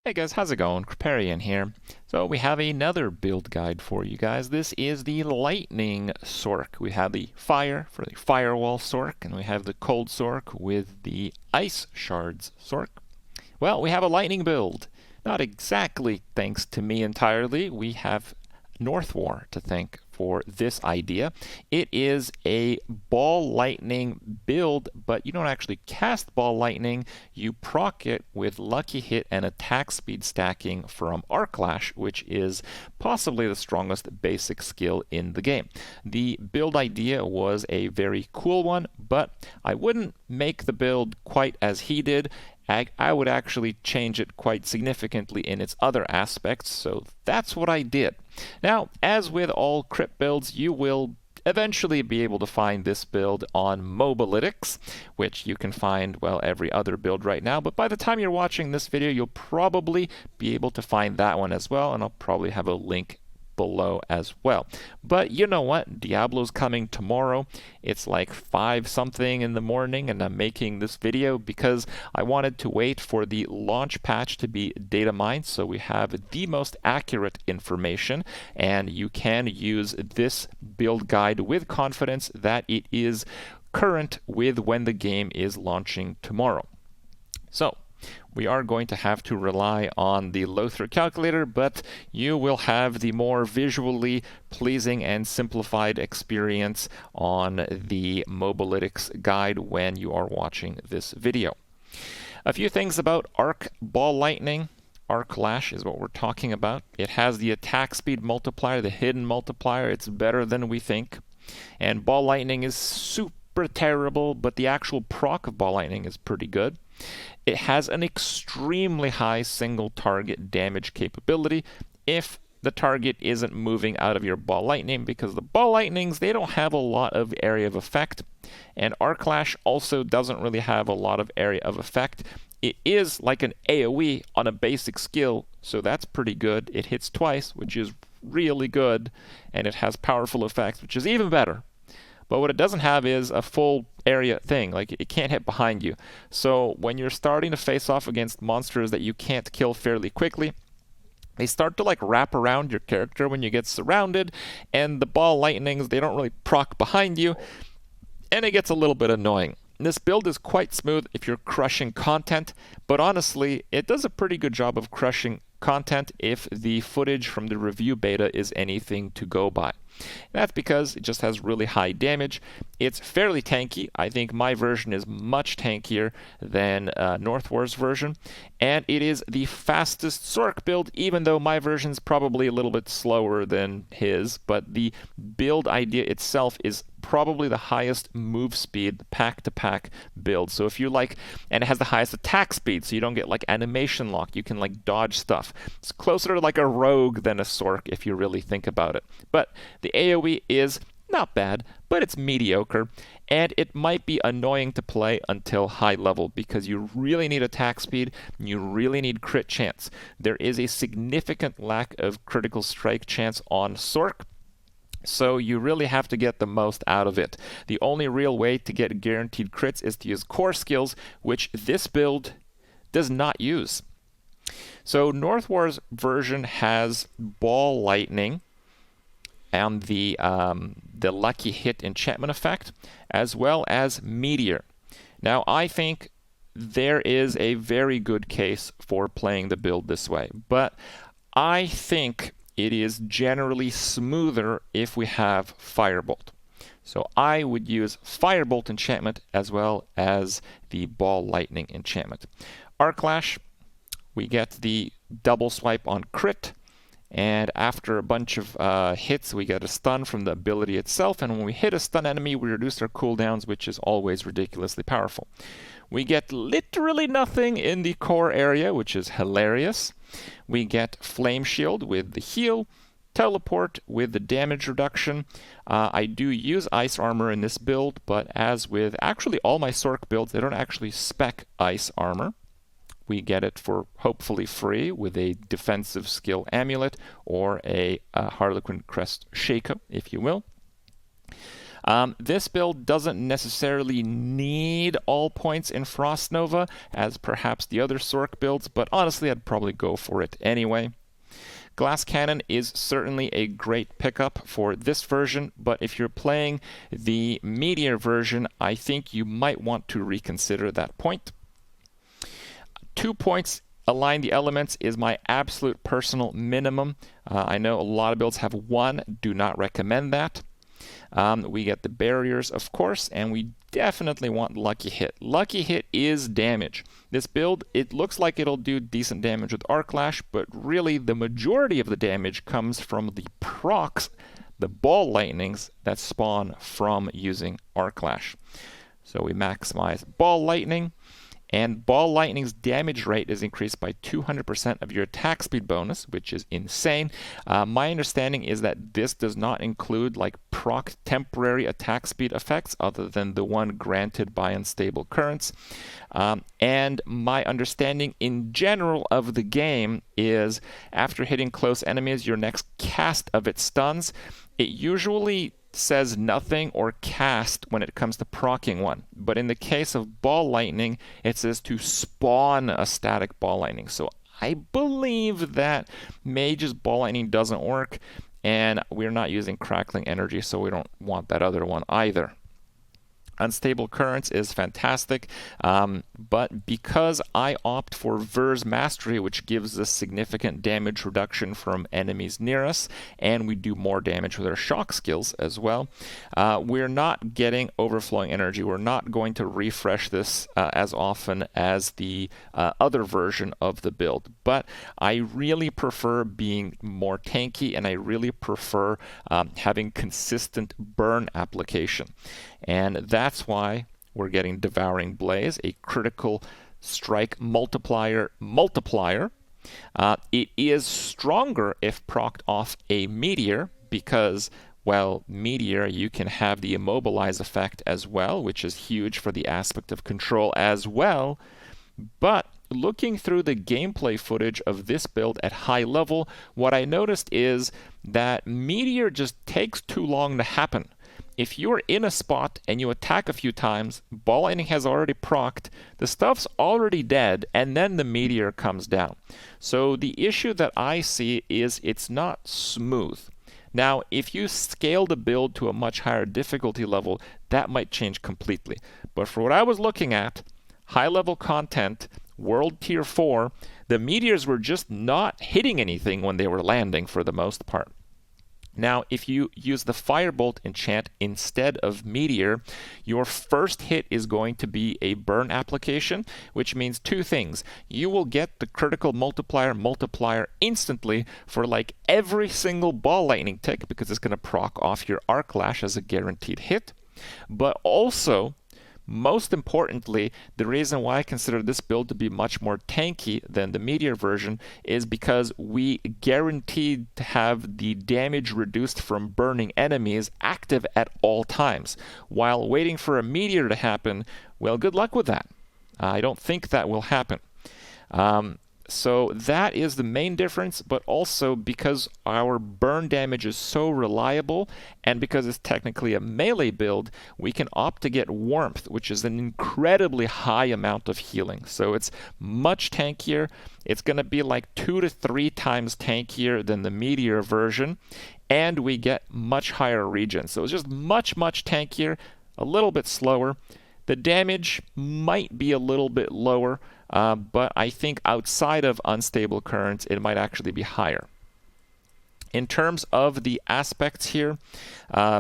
Hey guys, how's it going? KRIPP'S here. So we have another build guide for you guys. This is the lightning Sorc. We have the fire for the firewall Sorc, and we have the cold Sorc with the ice shards Sorc. Well, we have a lightning build. Not exactly thanks to me entirely. We have Northwar to thank for this idea. It is a ball lightning build, but you don't actually cast ball lightning. You proc it with lucky hit and attack speed stacking from Arclash, which is possibly the strongest basic skill in the game. The build idea was a very cool one, but I wouldn't make the build quite as he did. I would actually change it quite significantly in its other aspects, so that's what I did. Now, as with all KRIPP builds, you will eventually be able to find this build on Mobalytics, which you can find, well, every other build right now, but by the time you're watching this video, you'll probably be able to find that one as well, and I'll probably have a link below as well. But you know what? Diablo's coming tomorrow. It's like 5 something in the morning, and I'm making this video because I wanted to wait for the launch patch to be data mined so we have the most accurate information, and you can use this build guide with confidence that it is current with when the game is launching tomorrow. So we are going to have to rely on the Lothar calculator, but you will have the more visually pleasing and simplified experience on the Mobalytics guide when you are watching this video. A few things about Arc Ball Lightning. Arclash is what we're talking about. It has the attack speed multiplier, the hidden multiplier. It's better than we think. And Ball Lightning is super terrible, but the actual proc of Ball Lightning is pretty good. It has an extremely high single target damage capability if the target isn't moving out of your ball lightning, because the ball lightnings, they don't have a lot of area of effect, and Arclash also doesn't really have a lot of area of effect. It is like an AoE on a basic skill, so that's pretty good. It hits twice, which is really good, and it has powerful effects, which is even better. But what it doesn't have is a full area thing, like it can't hit behind you. So when you're starting to face off against monsters that you can't kill fairly quickly, they start to like wrap around your character when you get surrounded, and the ball lightnings, they don't really proc behind you, and it gets a little bit annoying. This build is quite smooth if you're crushing content, but honestly, it does a pretty good job of crushing content if the footage from the review beta is anything to go by. That's because it just has really high damage. It's fairly tanky. I think my version is much tankier than Northwar's version, and it is the fastest Sorc build, even though my version is probably a little bit slower than his, but the build idea itself is probably the highest move speed, pack-to-pack build. So if you like, and it has the highest attack speed, so you don't get like animation lock, you can like dodge stuff. It's closer to like a rogue than a Sorc if you really think about it. But the AoE is not bad, but it's mediocre, and it might be annoying to play until high level because you really need attack speed, and you really need crit chance. There is a significant lack of critical strike chance on Sorc, so you really have to get the most out of it. The only real way to get guaranteed crits is to use core skills, which this build does not use. So Northwar's version has Ball Lightning and the lucky hit enchantment effect, as well as Meteor. Now, I think there is a very good case for playing the build this way, but I think it is generally smoother if we have Firebolt. So I would use Firebolt enchantment as well as the Ball Lightning enchantment. Arclash, we get the double swipe on crit, and after a bunch of hits, we get a stun from the ability itself, and when we hit a stun enemy, we reduce our cooldowns, which is always ridiculously powerful. We get literally nothing in the core area, which is hilarious. We get Flame Shield with the heal, Teleport with the damage reduction. I do use Ice Armor in this build, but as with actually all my Sorc builds, they don't actually spec Ice Armor. We get it for hopefully free with a defensive skill amulet or a Harlequin Crest Shaker, if you will. This build doesn't necessarily need all points in Frost Nova, as perhaps the other Sorc builds, but honestly, I'd probably go for it anyway. Glass Cannon is certainly a great pickup for this version, but if you're playing the Meteor version, I think you might want to reconsider that point. 2 points Align the Elements is my absolute personal minimum. I know a lot of builds have 1, do not recommend that. We get the barriers, of course, and we definitely want Lucky Hit. Lucky Hit is damage. This build, it looks like it'll do decent damage with Arc Lash, but really the majority of the damage comes from the procs, the ball lightnings that spawn from using Arc Lash. So we maximize Ball Lightning, and Ball Lightning's damage rate is increased by 200% of your attack speed bonus, which is insane. My understanding is that this does not include like proc temporary attack speed effects other than the one granted by Unstable Currents. And my understanding in general of the game is after hitting close enemies, your next cast of its stuns, it usually says nothing or cast when it comes to proccing one. But in the case of Ball Lightning, it says to spawn a static Ball Lightning. So I believe that Mage's Ball Lightning doesn't work, and we're not using Crackling Energy, so we don't want that other one either. Unstable Currents is fantastic, but because I opt for Ver's Mastery, which gives us significant damage reduction from enemies near us, and we do more damage with our shock skills as well, we're not getting Overflowing Energy. We're not going to refresh this as often as the other version of the build, but I really prefer being more tanky, and I really prefer having consistent burn application. And that's why we're getting Devouring Blaze, a critical strike multiplier. It is stronger if procced off a Meteor because, well, Meteor, you can have the Immobilize effect as well, which is huge for the aspect of control as well. But looking through the gameplay footage of this build at high level, what I noticed is that Meteor just takes too long to happen. If you're in a spot and you attack a few times, Ball Lightning has already procced, the stuff's already dead, and then the Meteor comes down. So the issue that I see is it's not smooth. Now, if you scale the build to a much higher difficulty level, that might change completely. But for what I was looking at, high-level content, World Tier 4, the Meteors were just not hitting anything when they were landing for the most part. Now, if you use the Firebolt enchant instead of Meteor, your first hit is going to be a burn application, which means 2 things. You will get the critical multiplier instantly for like every single Ball Lightning tick because it's going to proc off your Arc Lash as a guaranteed hit. But also, most importantly, the reason why I consider this build to be much more tanky than the Meteor version is because we guaranteed to have the damage reduced from burning enemies active at all times. While waiting for a Meteor to happen, well, good luck with that. I don't think that will happen. So that is the main difference, but also because our burn damage is so reliable and because it's technically a melee build, we can opt to get Warmth, which is an incredibly high amount of healing. So it's much tankier. It's going to be like 2 to 3 times tankier than the Meteor version, and we get much higher regen. So it's just much, much tankier, a little bit slower. The damage might be a little bit lower, but I think outside of Unstable Currents, it might actually be higher. In terms of the aspects here,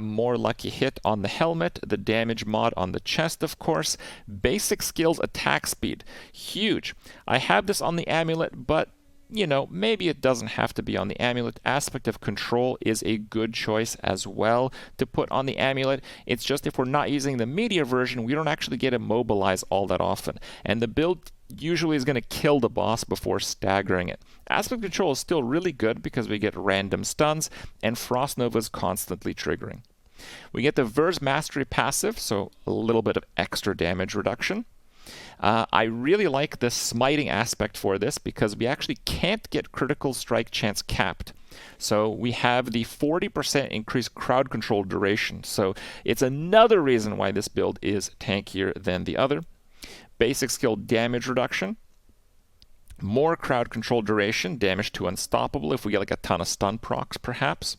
more Lucky Hit on the helmet, the damage mod on the chest, of course. Basic skills attack speed, huge. I have this on the amulet, but you know, maybe it doesn't have to be on the amulet. Aspect of Control is a good choice as well to put on the amulet. It's just if we're not using the Meteor version, we don't actually get Immobilize all that often. And the build usually is going to kill the boss before staggering it. Aspect Control is still really good because we get random stuns, and Frost Nova is constantly triggering. We get the Ver's Mastery passive, so a little bit of extra damage reduction. I really like the smiting aspect for this because we actually can't get critical strike chance capped. So we have the 40% increased crowd control duration. So it's another reason why this build is tankier than the other. Basic skill damage reduction. More crowd control duration, damage to unstoppable if we get like a ton of stun procs perhaps.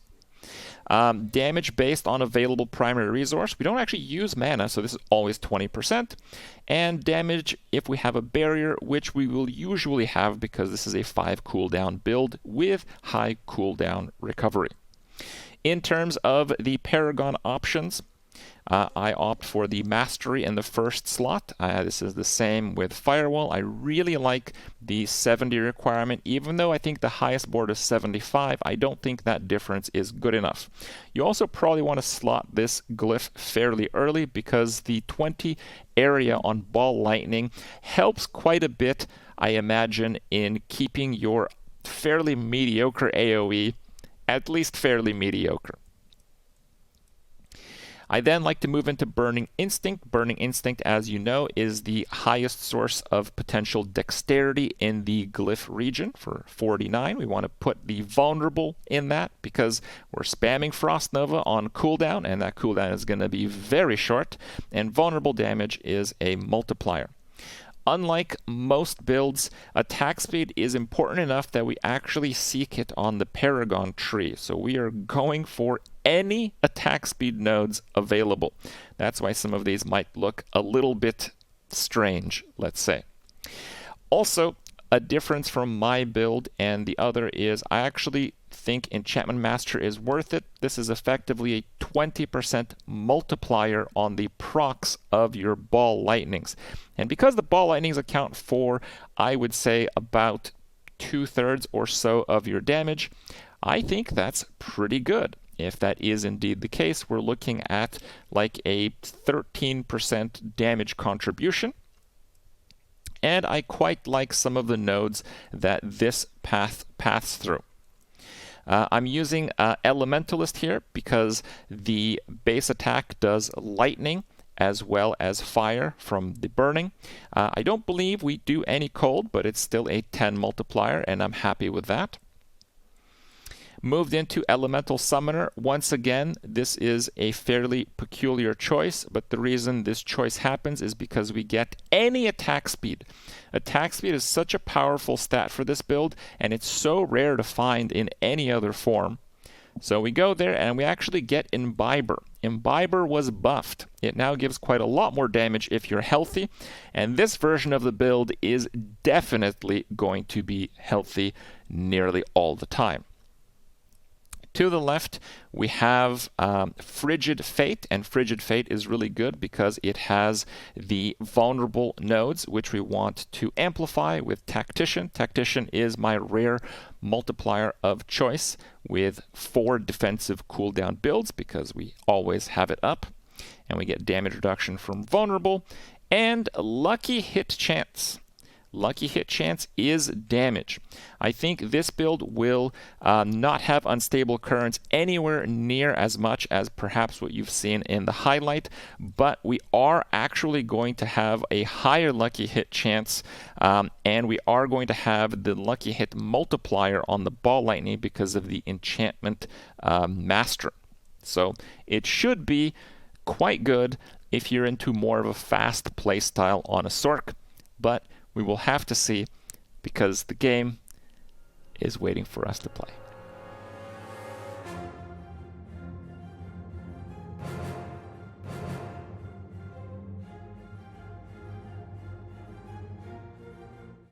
Damage based on available primary resource. We don't actually use mana, so this is always 20%. And damage if we have a barrier, which we will usually have because this is a 5 cooldown build with high cooldown recovery. In terms of the Paragon options, I opt for the Mastery in the first slot. This is the same with Firewall. I really like the 70 requirement. Even though I think the highest board is 75, I don't think that difference is good enough. You also probably want to slot this glyph fairly early because the 20 area on Ball Lightning helps quite a bit, I imagine, in keeping your fairly mediocre AoE at least fairly mediocre. I then like to move into Burning Instinct. Burning Instinct, as you know, is the highest source of potential dexterity in the glyph region for 49. We want to put the Vulnerable in that because we're spamming Frost Nova on cooldown, and that cooldown is going to be very short, and Vulnerable damage is a multiplier. Unlike most builds, attack speed is important enough that we actually seek it on the Paragon tree. So we are going for any attack speed nodes available. That's why some of these might look a little bit strange, let's say. Also, a difference from my build and the other is I actually think Enchantment Master is worth it. This is effectively a 20% multiplier on the procs of your Ball Lightnings. And because the Ball Lightnings account for, I would say, about 2/3 or so of your damage, I think that's pretty good. If that is indeed the case, we're looking at like a 13% damage contribution. And I quite like some of the nodes that this paths through. I'm using Elementalist here because the base attack does lightning as well as fire from the burning. I don't believe we do any cold, but it's still a 10 multiplier, and I'm happy with that. Moved into Elemental Summoner. Once again, this is a fairly peculiar choice, but the reason this choice happens is because we get any attack speed. Attack speed is such a powerful stat for this build, and it's so rare to find in any other form. So we go there, and we actually get Imbiber. Imbiber was buffed. It now gives quite a lot more damage if you're healthy, and this version of the build is definitely going to be healthy nearly all the time. To the left, we have Frigid Fate, and Frigid Fate is really good because it has the vulnerable nodes, which we want to amplify with Tactician. Tactician is my rare multiplier of choice with 4 defensive cooldown builds because we always have it up. And we get damage reduction from vulnerable and lucky hit chance. Lucky hit chance is damage. I think this build will not have unstable currents anywhere near as much as perhaps what you've seen in the highlight, but we are actually going to have a higher lucky hit chance, and we are going to have the lucky hit multiplier on the Ball Lightning because of the Enchantment Master. So it should be quite good if you're into more of a fast playstyle on a Sorc, but we will have to see because the game is waiting for us to play.